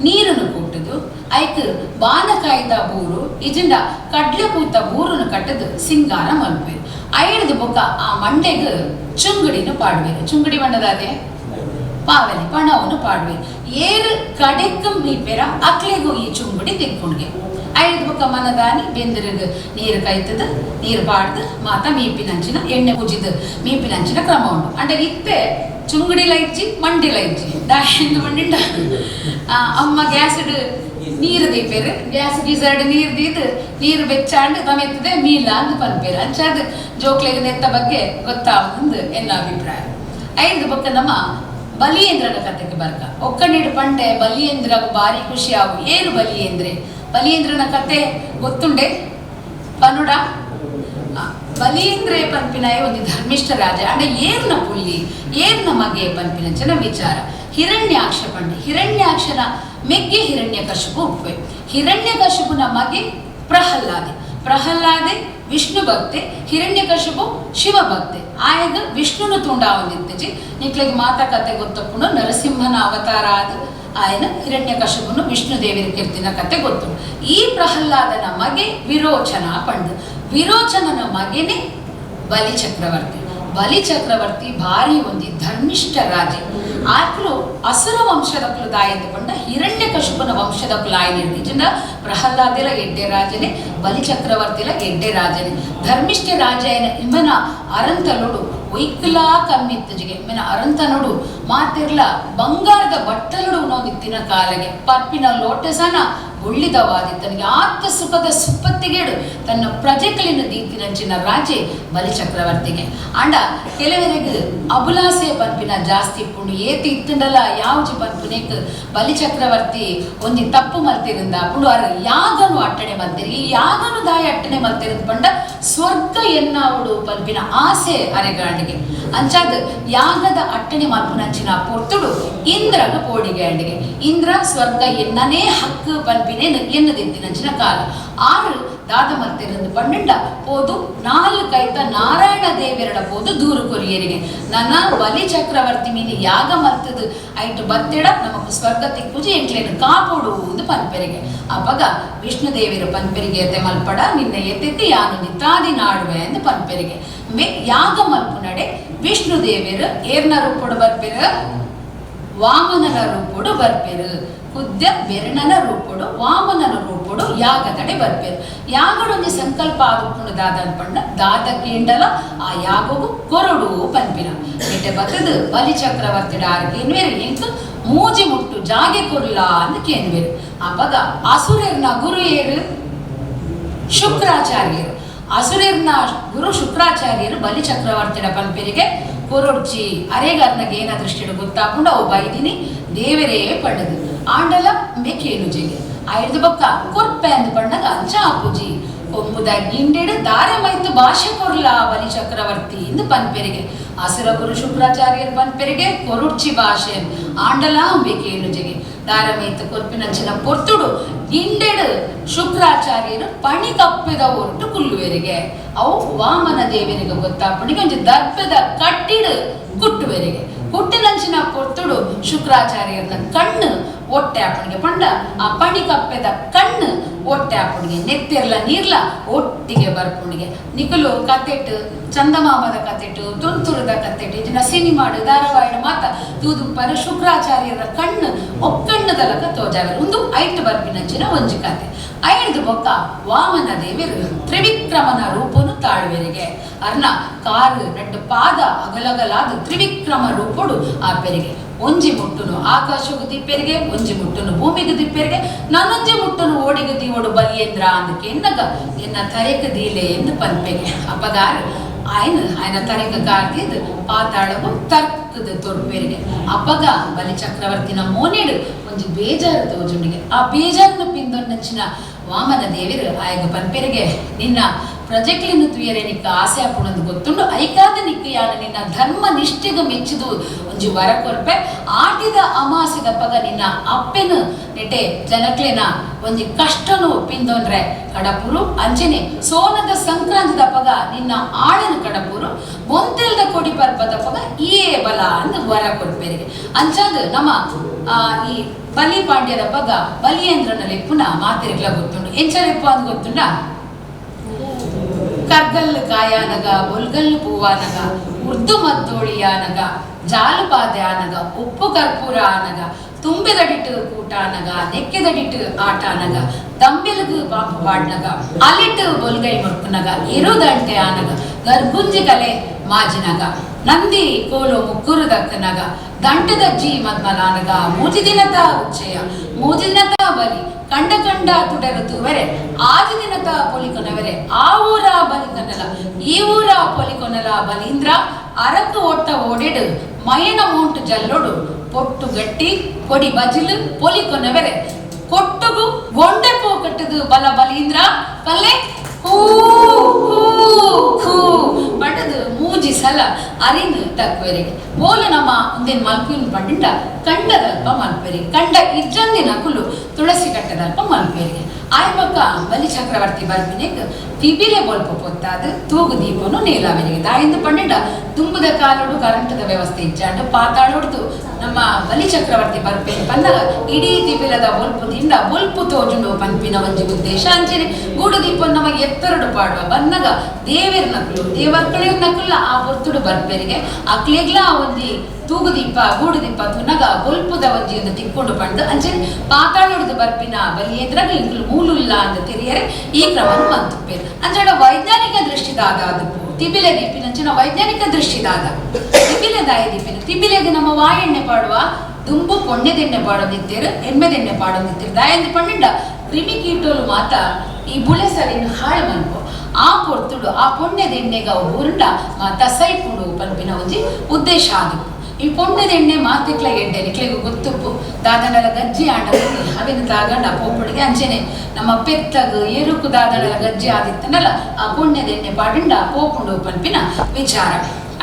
ನೀರನ್ನು ಕೊಟ್ಟದು ಐಕ್ ಬಾನಕಾಯ್ದ ಬೂರು ಇಜಿಂಡ ಕಡ್ಲೆ ಪೂತ ಬೂರನ್ನು ಕಟ್ಟದು ಸಿಂಗಾರ ಮಲ್ಪೇರು ಐಡ್ದು ಬೊಕ್ಕ ಆ ಮಂಡೆಗ್ ಚುಂಗಡಿನ ಪಾಡ್ಬೇರು ಚುಂಗಡಿ ಬಣ್ಣದಾದೆ ಪಾವೆಲಿ ಪಣವನ್ನು ಪಾಡುವೆ ಏರು ಕಡೆಕ್ಕಂ ಮೀಪೆರ ಅಕ್ಲೆಗೂ ಈ ಚುಂಗುಡಿ ತಿಕ್ಕೊಂಡ್ಗೆ ಐದು ಬೊಕ್ಕ ಮನದಾನಿ ಬೆಂದಿರಿಗ ನೀರು ಕೈತದ ನೀರು ಪಾಡ್ದು ಮಾತ ಮೀಪಿನಂಚಿನ ಎಣ್ಣೆ ಉಜಿದು ಮೀಪಿನಂಚಿನ ಕ್ರಮ ಉಂಟು ಅಂದ್ರೆ ಇತ್ತೆ ಚುಂಗುಡಿಲ ಇಜ್ಜಿ ಮಂಡಿಲ ಇಜ್ಜಿ ದಾಯಿಂದ ಮಂಡಿಂಡ ಅಮ್ಮ ಗ್ಯಾಸ್ ನೀರು ದೀಪೇರು ಗ್ಯಾಸ್ ಗೀಸರ್ಡ್ ನೀರು ದೀದು ನೀರು ಬೆಚ್ಚಾಂಡು ತಮೆತ್ತದೆ ಮೀಲ ಅಂದು ಪನ್ಪೇರು ಅಂಚಾದ ಜೋಕ್ಲೆಗೆ ನೆತ್ತ ಬಗ್ಗೆ ಗೊತ್ತಾವೊಂದು ಎನ್ನ ಅಭಿಪ್ರಾಯ ಐದು ಬೊಕ್ಕ ನಮ್ಮ ಬಲಿಯೇಂದ್ರನ ಕತೆಗೆ ಬರ್ಕ ಒಕ್ಕಣಿಡು ಪಂಡೆ ಬಲಿಯೇಂದ್ರ ಭಾರಿ ಖುಷಿ ಆವು ಏನು ಬಲಿಯೇಂದ್ರನ ಕತೆ ಗೊತ್ತುಂಡೆ ಪನುಡ ಬಲಿಯೇಂದ್ರ ಪನ್ಪಿನಾಯ ಒಂದು ಧರ್ಮಿಷ್ಠ ರಾಜ ಅಂಡ ಏರ್ನ ಪುಲ್ಲಿ ಏರ್ನ ಮಗೆ ಪನ್ಪಿನಂಚನ ವಿಚಾರ ಹಿರಣ್ಯಾಕ್ಷ ಪಂಡೆ ಹಿರಣ್ಯಾಕ್ಷನ ಮೆಗ್ಗೆ ಹಿರಣ್ಯಕಶಿಪು ಉಪ್ಪೆ ಹಿರಣ್ಯಕಶಿಪುನ ಮಗೆ ಪ್ರಹ್ಲಾದೆ ವಿಷ್ಣು ಭಕ್ತೆ ಹಿರಣ್ಯಕಶಿಪು ಶಿವ ಭಕ್ತೆ ಆಯಗ ವಿಷ್ಣುನು ತುಂಡ ಒಂದಿತ್ತಜಿ ನಿಕ್ಲಿಗೆ ಮಾತಾ ಕತೆ ಗೊತ್ತಪ್ಪುನು ನರಸಿಂಹನ ಅವತಾರ ಆದ ಆಯನ ಹಿರಣ್ಯಕಶಿಪುನು ವಿಷ್ಣು ದೇವಿರ ಕೀರ್ತಿನ ಕತೆ ಗೊತ್ತು ಈ ಪ್ರಹ್ಲಾದನ ಮಗೆ ವಿರೋಚನ ಪಂಡು ವಿರೋಚನನ ಮಗೆನೆ ಬಲಿ ಚಕ್ರವರ್ತಿ ಭಾರಿ ಒಂದು ಧರ್ಮಿಷ್ಠ ರಾಜ ಆಕ್ಲು ಅಸುರ ವಂಶದಕ್ಲು ದಾಯಂದು ಪಂಡ ಹಿರಣ್ಯಕಶಿಪುನ ವಂಶದಕ್ಲು ಆಯ್ನ ನಿಜನ ಪ್ರಹ್ಲಾದಿಲ ಎಡ್ಡೆ ರಾಜನೇ ಬಲಿ ಚಕ್ರವರ್ತಿಲ ಎಡ್ಡೆ ರಾಜನೇ ಧರ್ಮಿಷ್ಠ ರಾಜ ಇಮ್ಮನ ಅರಂತಲೋಡು ಒಯ್ಕಲಾ ಕಮ್ಮಿತ್ತಜಿಗೆ ಇಮ್ಮನ ಅರಂತನೋಡು ಮಾತಿರ್ಲ ಬಂಗಾರದ ಬಟ್ಟಲುಡು ಉಣೋದಿತ್ತಿನ ಕಾಲಗೆ ಪರ್ಪಿನ ಲೋಟಸನ ಒಳ್ಳಿದವಾದಿತ್ತನಿಗೆ ಆತ ಸುಖದ ಸುಪ್ಪತ್ತಿಗೇಡು ತನ್ನ ಪ್ರಜೆಗಳಿನ ದೀತಿನಂಚಿನ ರಾಜೆ ಬಲಿ ಚಕ್ರವರ್ತಿಗೆ ಅಂಡ ಕೆಲವರಿಗೆ ಅಬುಲಾಸೆ ಪನ್ಪಿನ ಜಾಸ್ತಿ ಪುಂಡು ಏತಿ ಇತ್ತಂಡಲ್ಲ ಯಾವ್ಜಿ ಪನ್ಪುನೇಕ್ ಬಲಿ ಚಕ್ರವರ್ತಿ ಒಂದಿ ತಪ್ಪು ಮಲ್ತಿರಿಂದ ಪುಂಡು ಅರ ಯಾಗನು ಅಟ್ಟಣೆ ಮಲ್ತಿರಿ ಈ ಯಾಗನು ದಾಯ ಅಟ್ಟಣೆ ಮಲ್ತಿರಿಂದ ಪಂಡ ಸ್ವರ್ಗ ಎನ್ನಾವಡು ಪನ್ಪಿನ ಆಸೆ ಅರೆಗಾಂಡಿಗೆ ಅಂಚಾದ ಯಾಗದ ಅಟ್ಟಣೆ ಮಲ್ಪುನಂಚಿನ ಪೊರ್ತುಡು ಇಂದ್ರಗ ಪೋಡಿಗೆ ಅಂಡಿಗೆ ಇಂದ್ರ ಸ್ವರ್ಗ ಎನ್ನನೇ ಹಕ್ಕು ಪನ್ಪಿನ ಎನ್ನದಿತ್ತಿನಂಚಿನ ಕಾಲ ಆರು ದಾದ ಮಲ್ತಿರಂದು ಪಂಡ ಪೋದು ನಾಲ್ಕೈತ ನಾರಾಯಣ ದೇವಿರಡ ಪೋದು ದೂರು ಕೊರಿಯರಿಗೆ ನನ್ನ ಬಲಿ ಚಕ್ರವರ್ತಿ ಮೀನಿ ಯಾಗ ಮಲ್ತದು ಐಟು ಬತ್ತೆಡ ನಮಕ್ ಸ್ವರ್ಗ ತಿಕ್ಕುಜಿ ಎಂಕ್ಲೇನು ಕಾಪೋಡುವುದು ಪನ್ಪೆರಿಗೆ ಅಪಗ ವಿಷ್ಣು ದೇವಿರ ಪನ್ಪೆರಿಗೆ ಎತ್ತೆ ಮಲ್ಪಡ ನಿನ್ನ ಎತ್ತೆತ್ತಿ ಯಾನು ನಿತಾದಿ ನಾಡುವೆ ಎಂದು ಪನ್ಪೆರಿಗೆ ಮೇ ಯಾಗ ಮಲ್ಪು ನಡೆ ವಿಷ್ಣು ದೇವಿರ ಏರ್ನ ರೂಪಡು ಬರ್ಪೆರ ವಾಮನನ ರೂಪಡು ಬರ್ಪೆರು ಕುದ್ಯ ಬೆರಣನ ರೂಪಡು ವಾಮನನ ರೂಪಡು ಯಾಗದಡೆ ಬರ್ಪೇರು ಯಾಗಡೊಂದು ಸಂಕಲ್ಪ ಆದುಕೊಂಡದಾದ ಅನ್ಪಂಡ ದಾದ ಕೇಂಡಲ ಆ ಯಾಗವು ಕೊರಡು ಪನ್ಪಿನ ಎಟ್ಟೆ ಬತ್ತದು ಬಲಿ ಚಕ್ರವರ್ತಿಡ ಆರ್ಕೇನ್ವೇರು ಎಂಕ್ ಮೂಜಿ ಮುಟ್ಟು ಜಾಗೆ ಕೊರ್ಲ ಅಂದ್ ಕೇನ್ವೇರು ಅಪಗ ಅಸುರರ್ನ ಗುರು ಏರು ಶುಕ್ರಾಚಾರ್ಯರು ಅಸುರರ್ನ ಗುರು ಶುಕ್ರಾಚಾರ್ಯರು ಬಲಿ ಚಕ್ರವರ್ತಿಡ ಪನ್ಪೇರಿಗೆ ಕೊರೊಡ್ಚಿ ಅರೆಗರ್ನಗೆ ಏನ ದೃಷ್ಟಿಡು ಗೊತ್ತಾಕೊಂಡು ಅವು ಬೈದಿನಿ ದೇವರೇ ಪಂಡದು ಆಂಡಲ ಮೇಕೇನು ಜೆಗೆ ಐದು ಬೊಕ್ಕ ಕೊರ್ಪೆ ಅಂದು ಪಂಡಗ ಅಂಚ ಆಪುಜಿ ಒಮ್ಮುದ ಗಿಂಡೆಡು ದಾರೆ ಮೈತು ಭಾಷೆ ಕೊರ್ಲ ಬಲಿ ಚಕ್ರವರ್ತಿ ಇಂದು ಪನ್ಪೆರಿಗೆ ಅಸುರ ಗುರು ಶುಕ್ರಾಚಾರ್ಯರ ಪನ್ಪೆರಿಗೆ ಕೊರುಡ್ಚಿ ಭಾಷೆ ಆಂಡಲ ಬೇಕೇನು ಜೆಗೆ ದಾರ ಮೈತು ಕೊರ್ಪಿನಂಚಿನ ಪೊರ್ತುಡು ಗಿಂಡೆಡು ಶುಕ್ರಾಚಾರ್ಯರು ಪಣಿ ಕಪ್ಪಿದ ಒಟ್ಟು ಕುಲ್ಲುವೆರಿಗೆ ಅವು ವಾಮನ ದೇವರಿಗೆ ಗೊತ್ತಾಪಣಿಗೆ ಒಂದು ದರ್ಪದ ಕಟ್ಟಿಡು ಕುಟ್ಟುವೆರಿಗೆ ಹುಟ್ಟಿನಂಚಿನ ಪೊರ್ತುಡು ಶುಕ್ರಾಚಾರ್ಯರ ಕಣ್ಣು ಒಟ್ಟೆ ಆಪಣಿಗೆ ಪಂಡ ಆ ಪಣಿ ಕಪ್ಪೆದ ಕಣ್ಣು ಒಟ್ಟೆ ಆಪಣಿಗೆ ನೆತ್ತಿರ್ಲ ನೀರ್ಲ ಒಟ್ಟಿಗೆ ಬರ್ಪುಣಿಗೆ ನಿಕಲು ಕತೆಟ್ಟು ಚಂದಮಾಮದ ಕತೆಟ್ಟು ತುಂತುರದ ಕತೆಟ್ಟು ಇದನ್ನ ಸಿನಿಮಾಡು ಧಾರಾವಾಹಿನ ಮಾತ ತೂದು ಪರ ಶುಕ್ರಾಚಾರ್ಯರ ಕಣ್ಣು ಒಕ್ಕಣ್ಣದಲಕ ತೋಜಾವೆ ಒಂದು ಐಟ್ ಬರ್ಪಿನಂಚಿನ ಒಂಜಿ ಕತೆ ಐದು ಬೊಕ್ಕ ವಾಮನ ದೇವಿರು ತ್ರಿವಿಕ್ರಮನ ರೂಪನು ತಾಳುವೆರಿಗೆ ಅರ್ನ ಕಾಲು ನಡ್ಡು ಪಾದ ಅಗಲಗಲಾದ ತ್ರಿವಿಕ್ರಮ ರೂಪಡು ಆ ಪೆರಿಗೆ ಒಂಜಿ ಮುಟ್ಟುನು ಆಕಾಶಗೂ ದಿಪ್ಪೆರಿಗೆ ಒಂಜಿ ಮುಟ್ಟುನು ಭೂಮಿಗೆ ದಿಪ್ಪೆರಿಗೆ ನಾನೊಂಜಿ ಮುಟ್ಟುನು ಓಡಿಗೆ ದೀವಡು ಬಲಿಯೇಂದ್ರ ಅಂದಕ್ಕೆ ಎನ್ನಗ ಎನ್ನ ತರೆಕ ದೀಲೆ ಎಂದು ಪನ್ಪೆಗೆ ಅಪಗಾರ ఆయన ತರೆಕ ಕಾರ್ದಿದ್ದು ಪಾತಾಳವು ತರ್ಕದ ತೋರ್ಪೇರಿಗೆ ಅಪ್ಪಗ ಬಲಿ ಚಕ್ರವರ್ತಿನ ಮೋನೆಡು ಒಂಜಿ ಬೇಜಾರು ತೋಜುಂಡಿಗೆ ಆ ಬೇಜಾರನ್ನ ಪಿಂದೊನ್ನಂಚಿನ ವಾಮನ ದೇವಿರು ಆಯಗ ಪನ್ಪೆರಿಗೆ ನಿನ್ನ ಪ್ರಜೆಕ್ಲಿನ ತುಯರೆ ನಿಕ್ಕ ಆಸೆ ಆಪುಣಂದು ಗೊತ್ತುಂಡು ಐಕಾದ ನಿಕ್ಕ ಯಾನ ನಿನ್ನ ಧರ್ಮ ನಿಷ್ಠೆಗ ಮೆಚ್ಚಿದು ಒಂಜಿ ವರ ಕೊರ್ಪೆ ಆಟಿದ ಅಮಾಸೆದ ಪಗ ನಿನ್ನ ಅಪ್ಪೆನು ನೆಟೆ ಜನಕ್ಲೆನ ಒಂಜಿ ಕಷ್ಟನು ಪಿಂದೊಂಡ್ರೆ ಕಡಪುರು ಅಂಚನೆ ಸೋನದ ಸಂಕ್ರಾಂತಿದ ಪಗ ನಿನ್ನ ಆಳನು ಕಡಪುರು ಬೊಂತೆಲ್ದ ಕೊಡಿ ಪರ್ಪದ ಪಗ ಈ ಬಲ ಅಂದು ವರ ಕೊರ್ಪೆರಿಗೆ ಅಂಚಾದ ನಮ್ಮ ಈ ಬಲಿ ಪಾಂಡ್ಯದ ಪಗ ಬಲಿಯೇಂದ್ರನ ಲೆಪ್ಪುನ ಮಾತಿರಿಗ್ಲ ಗೊತ್ತುಂಡು ಎಂಚ ಲೆಪ್ಪು ಅಂದ್ ಗೊತ್ತುಂಡ ಕರ್ಗಲ್ಲು ಕಾಯಾನಗ ಬೊಲ್ಗಲ್ಲು ಪೂವಾನಗ ಉರ್ದು ಮದ್ದೋಳಿಯಾನಗ ಜಾಲಪಾದೆ ಆನಗ ಉಪ್ಪು ಕರ್ಪೂರ ಆನಗ ತುಂಬಿದಡಿಟ್ಟು ಕೂಟ ಆನಗ ನೆಕ್ಕೆದಡಿಟ್ಟು ಆಟ ಆನಗ ದಂಬೆಲಗು ಪಾಪು ಪಾಡ್ನಗ ಅಲ್ಲಿಟ್ಟು ಬೊಲ್ಗೈ ಮುರ್ಕುನಗ ಇರುದಂಟೆ ಆನಗ ಗರ್ಗುಂಜಿ ಕಲೆ ಮಾಜಿನಗ ನಂದಿ ಕೋಲು ಮುಕ್ಕುರು ದಕ್ಕನಗ ದಂಟದಜ್ಜಿ ಮದ್ಮಲಾನಗ ಮೂಜಿದಿನತ ಉಚ್ಚಯ ಮೂಜಿದಿನತ ಬಲಿ ಕಂಡ ಕಂಡ ತುಡರತುವರೆ ಆದಿ ದಿನತ ಪೊಲಿಕೊನವರೆ ಆ ಊರ ಬಲಿಕನಲ ಈ ಊರ ಪೊಲಿಕೊನಲ ಬಲೀಂದ್ರ ಅರಕು ಒಟ್ಟ ಓಡಿಡು ಮಯನ ಮೂಂಟು ಜಲ್ಲೊಡು ಪೊಟ್ಟು ಗಟ್ಟಿ ಪೊಡಿ ಬಜಿಲು ಪೊಲಿಕೊನವರೆ ಕೊಟ್ಟುಗು ಗೊಂಡೆ ಪೋಕಟ್ಟದು ಬಲ ಬಲೀಂದ್ರ ಪಲ್ಲೆ ಹೂ ಪಟ್ಟದು ಮೂಜಿ ಸಲ ಅರಿನು ತಕ್ವರಿಗೆ ಬೋಲ ನಮ್ಮ ಒಂದೇನು ಮಲ್ಪಿನ ಪಂಡಿಂಡ ಕಂಡದಲ್ಪ ಮಲ್ಪೆರಿಗೆ ಕಂಡ ಇಜ್ಜಂದಿನ ಕುಲು ತುಳಸಿ ಕಟ್ಟದಲ್ಪ ಮಲ್ಪೆರಿಗೆ ಆಯ್ಪಕ್ಕ ಬಲಿ ಚಕ್ರವರ್ತಿ ಬರ್ಬಿನೇಕ್ ತಿಬಿಲೆ ಬೊಲ್ಪ ಪೊತ್ತಾದ ತೂಗು ದೀಪನು ನೇಲಾವೆರಿಗೆ ದಾಯಿಂದ ಪಂಡಿಂಡ ತುಂಬದ ಕಾಲೋಡು ಕರೆಂಟದ ವ್ಯವಸ್ಥೆ ಇಜ್ಜಾಂಡ ಪಾತಾಳೋಡ್ದು ನಮ್ಮ ಬಲಿ ಚಕ್ರವರ್ತಿ ಬರ್ಪೇನ್ ಪಂದಾಗ ಇಡೀ ತಿಬಿಲದ ಬೊಲ್ಪು ದಿಂಡ ಬೊಲ್ಪು ತೋಜುಂಡು ಪಂಪಿನ ಒಂಜಿ ಉದ್ದೇಶ ಅಂಚೆನೆ ಗೂಡು ದೀಪ ನಮ್ಮ ಎತ್ತರಡು ಪಾಡುವ ಬನ್ನಗ ದೇವೇರ್ ನಕಲು ದೇವರ್ಕಳೆ ನಕಲ್ಲ ಆ ಹೊತ್ತುಡು ಬರ್ಪೇರಿಗೆ ಅಕ್ಲೇಗ್ಲ ಒಂಜಿ ತೂಗು ದೀಪ ಗೂಡು ದೀಪ ತುನಗ ಬೊಲ್ಪುದ ಒಂಜಿ ಒಂದು ತಿಕ್ಕೊಂಡು ಪಂಡು ಅಂಚೆನೆ ಪಾತಾಳೋಡ್ದು ಬರ್ಪಿನ ಬಲಿ ಎದ್ರಾಗ ಇಂಕ್ಲು ಮೂಲುಲ್ಲ ಅಂತ ತೆರಿಯರೆ ಈ ಕ್ರಮವನ್ನು ಮಂತುಪ್ಪೇರು ಅಂಚಡ ವೈಜ್ಞಾನಿಕ ದೃಷ್ಟಿದಾದ ಅದು ತಿಬಿಲೆ ದೀಪಿನಂಚಿನ ವೈಜ್ಞಾನಿಕ ದೃಷ್ಟಿದಾದ ತಿಬಿಲೆ ದಾಯ ದೀಪಿನ ತಿಬಿಲೆಗೆ ನಮ್ಮ ವಾಯೆಣ್ಣೆ ಪಾಡುವ ದುಂಬು ಪೊಣ್ಣೆದೆಣ್ಣೆ ಪಾಡೋದಿತ್ತೇರು ಎಮ್ಮೆದೆಣ್ಣೆ ಪಾಡೋದಿತ್ತೇರು ದಾಯಂದಿ ಪಂಡಿಂಡ ಕ್ರಿಮಿ ಕೀಟೋಲು ಮಾತ ಈ ಬುಳೆ ಸರಿನ ಹಾಳು ಮನ್ಪು ಆ ಪೊರ್ತುಡು ಆ ಪೊಣ್ಣೆದೆಣ್ಣೆಗ ಉರುಂಡ ಮಾತ ಸೈಪುಡು ಪನ್ಪಿನ ಒಂಜಿ ಉದ್ದೇಶ ಆದಿಪ್ಪು ಈ ಪೊಣ್ಣೆದೆಣ್ಣೆ ಮಾತಿಕ್ಲ ಎಡ್ಡೆ ನಿಕ್ಲೆಗೂ ಗೊತ್ತುಪ್ಪು ದಾದನಲ ಗಜ್ಜಿ ಆಂಡ ಅವಿನ ತಾಗಂಡ ಪೋಪುಡಿಗೆ ಅಂಚೆನೆ ನಮ್ಮ ಪೆತ್ತಗು ಎರುಕು ದಾದನಲ ಗಜ್ಜಿ ಆದಿತ್ತನಲ್ಲ ಆ ಪೊಣ್ಣೆದೆಣ್ಣೆ ಪಾಡಿಂಡ ಪೋಪುಂಡು ಪನ್ಪಿನ ವಿಚಾರ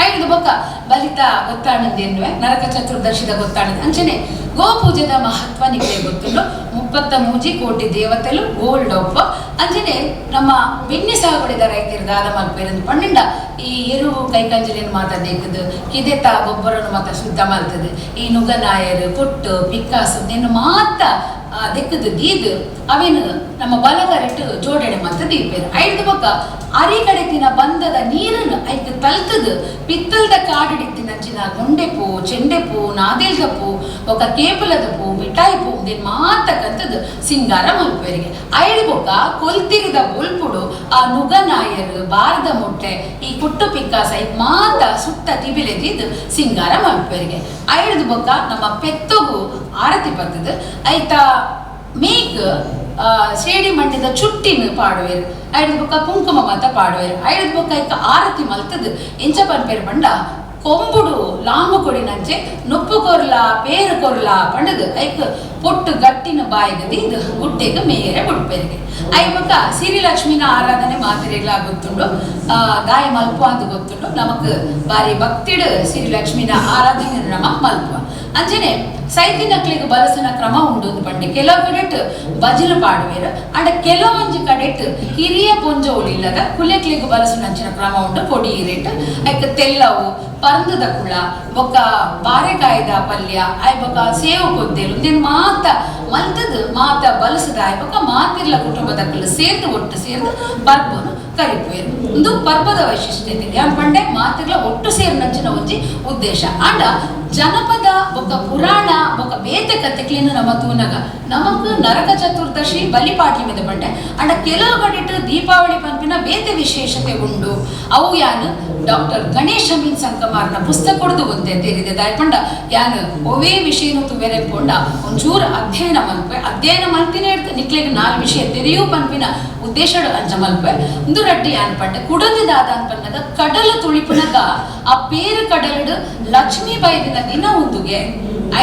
ಐದು ಬೊಕ್ಕ ಬಲಿತ ಗೊತ್ತಾಣಂದೇನ್ವೆ ನರಕ ಚತುರ್ದಶಿದ ಗೊತ್ತಾಣದ ಅಂಚನೆ ಗೋಪೂಜೆದ ಮಹತ್ವ ನಿಮಗೆ ಗೊತ್ತುಂಡು 33 ಕೋಟಿ ದೇವತೆಲು ಗೋಲ್ಡ್ ಒಪ್ಪ ಅಂಚನೆ ನಮ್ಮ ಬೆಣ್ಣೆ ಸಾಗುಡಿದ ರೈತರು ದಾದ ಮಲ್ಪೇರಂದು ಪಂಡಿಂಡ ಈ ಎರುವು ಕೈಕಂಜಲಿನ ಮಾತ ದೇಕದು ಕಿದೆತ ಗೊಬ್ಬರನು ಮಾತ ಶುದ್ಧ ಮಲ್ತದೆ ಈ ನುಗನಾಯರು ಕೊಟ್ಟು ಪಿಕ್ಕಾಸು ನಿನ್ನ ಮಾತ ದೆಕ್ಕದು ದೀದು ಅವೇನು ನಮ್ಮ ಬಲಗರೆಟ್ಟು ಜೋಡಣೆ ಮತ್ತು ದೀಪೇರು ಐದು ಬೊಕ್ಕ ಅರಿ ಕಡೆತಿನ ಬಂದದ ನೀರನ್ನು ಐಕ್ ತಲ್ತದು ಪಿತ್ತಲ್ದ ಕಾಡಿಡಿತ್ತಿನಂಚಿನ ಗೊಂಡೆಪೂ ಚೆಂಡೆಪೂ ನಾದೇಲ್ದ ಪೂ ఒక ಕೇಪಲದ ಪೂ ಮಿಠಾಯಿ ಪೂ ದಿನ ಮಾತ ಕಂತದು ಸಿಂಗಾರ ಮಲ್ಪೇರಿಗೆ ಐದು ಬೊಕ್ಕ ಕೊಲ್ತಿರಿದ ಬೊಲ್ಪುಡು ಆ ನುಗನಾಯರು ಬಾರದ ಮೊಟ್ಟೆ ಈ ಕುಟ್ಟು ಪಿಕ್ಕಾಸ ಐಕ್ ಮಾತ ಸುತ್ತ ತಿಬಿಲೆದಿದ್ದು ಸಿಂಗಾರ ಮಲ್ಪೇರಿಗೆ ಐದು ಬೊಕ್ಕ ನಮ್ಮ ಪೆತ್ತಗು ಆರತಿ ಬರ್ತದೆ ಐತ ಮೇಕ್ ಸೇಡಿ ಮಂಡಿದ ಚುಟ್ಟಿನ ಪಾಡುವೇರು ಐದು ಬೊಕ್ಕ ಕುಂಕುಮ ಮತ ಪಾಡುವೇರು ಐದು ಬೊಕ್ಕ ಐಕ ಆರತಿ ಮಲ್ತದು ಎಂಚ ಪನ್ಪೇರು ಪಂಡ ಕೊಂಬುಡು ಲಾಂಗು ಕೊಡಿನಂಚೆ ನೊಪ್ಪು ಕೊರ್ಲ ಪೇರು ಕೊರ್ಲ ಪಂಡದು ಐಕ್ ಪೊಟ್ಟು ಗಟ್ಟಿನ ಬಾಯಿಗದಿ ಇದು ಗುಟ್ಟೆಗೆ ಮೇರೆ ಬುಡ್ಪೇರಿಗೆ ಐಬಕ್ಕ ಸಿರಿಲಕ್ಷ್ಮಿನ ಆರಾಧನೆ ಮಾತಿರೆಗ್ಲ ಗೊತ್ತುಂಡು ದಾಯ ಮಲ್ಪು ಅಂತ ಗೊತ್ತುಂಡು ನಮಕ್ ಬಾರಿ ಭಕ್ತಿಡ್ ಸಿರಿಲಕ್ಷ್ಮಿನ ಆರಾಧನೆ ನಮಕ್ ಮಲ್ಪುವ ಅಂಜನೆ ಸೈತಿನಕ್ಲಿಗೆ ಬಲಸಿನ ಕ್ರಮ ಉಂಡು ಪಂಡಿ ಕೆಲವು ಕಡೆಟ್ ಬಜಿಲು ಪಾಡುವೇರು ಅಂಡ ಕೆಲವೊಂಜಿ ಕಡೆಟ್ ಹಿರಿಯ ಪೊಂಜ ಉಳಿಲ್ಲದ ಕುಲೆಕ್ಲಿಗೆ ಬಲಸಿನಂಚಿನ ಕ್ರಮ ಉಂಡು ಪೊಡಿ ಇರೇಟ್ ಐಕ್ ತೆಲ್ಲವು ಪರಂದದ ಕುಳ ಬೊಕ್ಕ ಬಾರೆಕಾಯ್ದ ಪಲ್ಯ ಐ ಬೊಕ್ಕ ಸೇವು ಕೊದ್ದೇಲು ಇಂದೇನು ಮಾತ ಮಲ್ತದು ಮಾತ ಬಲಸದ ಐ ಬೊಕ್ಕ ಮಾತಿರ್ಲ ಕುಟುಂಬದ ಸೇರ್ದು ಒಟ್ಟು ಸೇರ್ದು ಪರ್ಬನು ಕರಿಪುವೇರು ಒಂದು ಪರ್ಬದ ವೈಶಿಷ್ಟ್ಯತೆ ಯಾನ್ ಪಂಡೆ ಮಾತಿರ್ಲ ಒಟ್ಟು ಸೇರಿನಂಚಿನ ಒಂಜಿ ಉದ್ದೇಶ ಅಂಡ ಜನಪದ ಬೊಕ್ಕ ಪುರಾಣ ಬೊಕ್ಕ ಬೇತೆ ಕಥೆಕ್ಲೇನು ನಮ್ಮ ತೂನಗ ನಮಕ್ ನರಕ ಚತುರ್ದಶಿ ಬಲಿಪಾಟ್ಲಿ ಮಿದ ಪಂಡೆ ಅಂಡ ಕೆಲವು ಕಡೆಟ್ ದೀಪಾವಳಿ ಪಂಪಿನ ಬೇತೆ ವಿಶೇಷತೆ ಉಂಡು ಅವು ಯಾನು ಡಾಕ್ಟರ್ ಗಣೇಶ್ ಅಮೀನ್ ಸಂಕಮಾರ್ನ ಪುಸ್ತಕ ಕೊಡ್ದು ಒಂದೇ ತೆರಿದೆ ದಾಯ್ಪಂಡ ಯಾನು ಒವೇ ವಿಷಯನು ತುವೆರೆ ಪೊಂಡ ಒಂಚೂರು ಅಧ್ಯಯನ ಮಲ್ಪಿನೇ ಇರ್ತ ನಿಕ್ಲೆಗೆ 4 ವಿಷಯ ತೆರೆಯೂ ಪನ್ಪಿನ ಉದ್ದೇಶ ಅಂಚ ಮಲ್ಪೆ ಒಂದು ರಡ್ಡಿ ಯಾನ್ ಪಂಡ ಕುಡದಿದಾದ ಅನ್ಪನ್ನದ ಕಡಲು ತುಳಿಪುನಗ ಆ ಪೇರು ಕಡಲಡು ಲಕ್ಷ್ಮೀ ಬೈದಿನ ದಿನ ಒಂದುಗೆ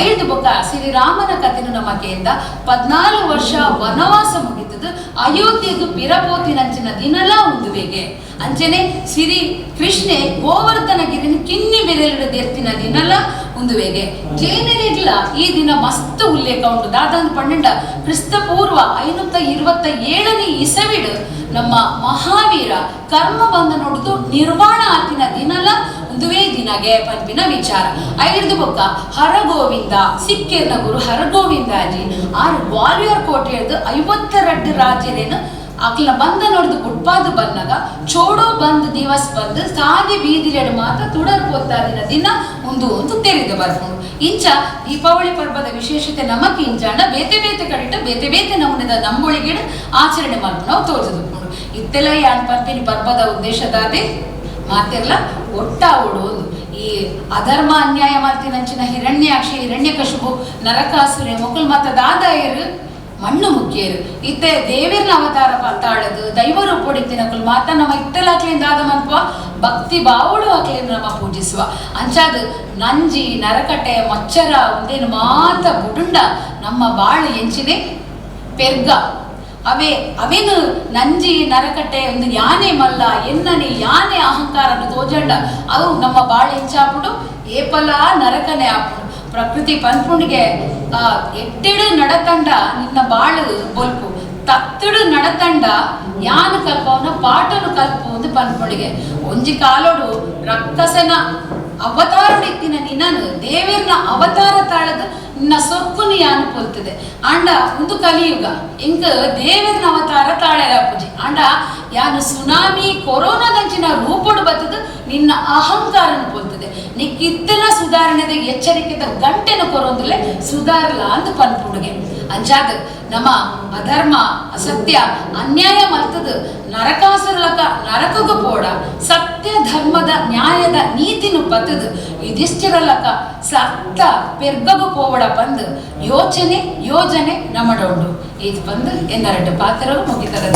ಐದು ಬೊಕ್ಕ ಶ್ರೀರಾಮನ ಕಥೆನು ನಮಕೆಯಿಂದ 14 ವರ್ಷ ವನವಾಸ ಮುಗಿತದು ಅಯೋಧ್ಯೆಗೂ ಪಿರಪೋತಿನಂಚಿನ ದಿನಲ ಒಂದುವೆಗೆ ಅಂಚನೆ ಶ್ರೀ ಕೃಷ್ಣೆ ಗೋವರ್ಧನ ಗಿರಿನ ಕಿನ್ನಿ ಬೆರೆಲಿಡ ದೇರ್ತಿನ ದಿನಲ ಒಂದುವೆಗೆ ಜೈನರಿಗ್ಲ ಈ ದಿನ ಮಸ್ತ್ ಉಲ್ಲೇಖ ಉಂಟು ದಾದಾಂದು ಪಂಡ ಕ್ರಿಸ್ತಪೂರ್ವ 527ನೇ ಇಸವಿಡು ನಮ್ಮ ಮಹಾವೀರ ಕರ್ಮ ಬಂದ ನೋಡುದು ನಿರ್ವಾಣ ಆತಿನ ದಿನಲ ಒಂದುವೇ ದಿನಗೆ ಪನ್ಪಿನ ವಿಚಾರ ಐದು ಬೊಕ್ಕ ಹರಗೋವಿಂದ ಸಿಕ್ಕಿರ್ನ ಗುರು ಹರಗೋವಿಂದಾಜಿ ಆರು ಗ್ವಾಲಿಯರ್ ಕೋಟೆ ಹಿಡಿದು 52 ರಾಜ್ಯರೇನು ಅಕ್ಲ ಬಂದ ನೋಡಿದು ಫುಟ್ಪಾತ್ ಬಂದಾಗ ಚೋಡೋ ಬಂದ್ ದಿವಸ್ ಬಂದು ಸಾಗೆ ಬೀದಿಲೆಡು ಮಾತ ತುಡರ್ ಪೋತಾದಿನ ದಿನ ಒಂದು ತೆರೆದು ಬರ್ಕೊಂಡು ಇಂಚ ದೀಪಾವಳಿ ಪರ್ವದ ವಿಶೇಷತೆ ನಮಕ್ ಇಂಚಾಂಡ ಬೇತೆ ಬೇತೆ ಕಡಿಟ ಬೇತೆ ಬೇತೆ ನಮೂನೆದ ನಂಬೊಳಿಗಿಡ ಆಚರಣೆ ಮಾಡ್ಕೊಂಡು ನಾವು ತೋರಿಸಿದ್ಕೊಂಡು ಇತ್ತೆಲ್ಲ ಯಾನ್ ಪಂಪಿನ ಪರ್ವದ ಉದ್ದೇಶದಾದೆ ಮಾತೆಲ್ಲ ಒಟ್ಟಾವೋಡು ಈ ಅಧರ್ಮ ಅನ್ಯಾಯ ಮಾಡ್ತೀನಂಚಿನ ಹಿರಣ್ಯಾಕ್ಷಿ ಹಿರಣ್ಯಕಶಿಪು ನರಕಾಸುರೆ ಮೊಕಲ್ ಮತದಾದಾಯರು ಮಣ್ಣು ಮುಖ್ಯರು ಇತ್ತೆ ದೇವಿರ್ನ ಅವತಾರ ತಾಳದು ದೈವರು ಪೊಡಿತಿನಕಲ್ ಮಾತ ನಮ್ಮ ಇಟ್ಟಲಾಕ್ಲಿಂದ ಆದ ಮನ್ಪ ಭಕ್ತಿ ಭಾವಡು ಹಾಕ್ಲಿಂದ ನಮ್ಮ ಪೂಜಿಸುವ ಅಂಚಾದ ನಂಜಿ ನರಕಟೆ ಮಚ್ಚರ ಒಂದೇನು ಮಾತ ಬುಡುಂಡ ನಮ್ಮ ಬಾಳು ಎಂಚಿನೆ ಪೆರ್ಗ ಅವೇನು ನಂಜಿ ನರಕಟ್ಟೆ ಒಂದು ಯಾನೆ ಮಲ್ಲ ಎನ್ನನಿ ಯಾನೆ ಅಹಂಕಾರನು ತೋಜಂಡ ಅದು ನಮ್ಮ ಬಾಳು ಎಂಚಾಪುಡು ಏಪಲ ನರಕನೆ ಆಪುಡು ಪ್ರಕೃತಿ ಪನ್ಪುಂಡಿಗೆ ಎಟ್ಟಿಡು ನಡತಂಡ ನಿನ್ನ ಬಾಳು ಬೊಲ್ಪು ತತ್ತಿಡು ನಡತಂಡ ಯಾನು ಕಲ್ಪವನ ಪಾಟನು ಕಲ್ಪು ಒಂದು ಪನ್ಪುಂಡಿಗೆ ಒಂಜಿ ಕಾಲೋಡು ರಕ್ಕಸನ ಅವತಾರ ಇತ್ತಿನ ನಿನ್ನನು ದೇವಿರ್ನ ಅವತಾರ ತಾಳದ ನಿನ್ನ ಸೊಕ್ಕುನು ಯಾನು ಪೊಲ್ತದೆ ಅಂಡ ಒಂದು ಕಲಿಯುಗ ಇಂಕ ದೇವಿರ್ನ ಅವತಾರ ತಾಳೆರ ಪೂಜೆ ಅಂಡ ಯಾನು ಸುನಾಮಿ ಕೊರೋನಾದಂಚಿನ ರೂಪಡು ಬತ್ತದ ನಿನ್ನ ಅಹಂಕಾರನ ಪೊಲ್ತದೆ ನಿಕ್ಕಿತ್ತನ ಸುಧಾರಣೆದ ಎಚ್ಚರಿಕೆದ ಗಂಟೆನ ಕೊರೊಂದುಲೆ ಸುಧಾರಲ ಅಂದು ಪನ್ಪುಡುಗೆ ಅಂಚಾದ ನಮ್ಮ ಅಧರ್ಮ ಅಸತ್ಯ ಅನ್ಯಾಯ ಮಲ್ತದ ನರಕಾಸುರಲಕ ನರಕಗು ಪೋಡ ಸತ್ಯ ಧರ್ಮದ ನ್ಯಾಯದ ನೀತಿನು ಪತ್ತದ ಯುಧಿಷ್ಠಿರಲಕ ಸತ್ತ ಪೆರ್ಗಗು ಪೋವಡ ಬಂದು ಯೋಚನೆ ಯೋಜನೆ ನಮಡೊಂಡು ಇದು ಬಂದು ಎನ್ನರಡು ಪಾತ್ರರು ಮುಗಿತದ.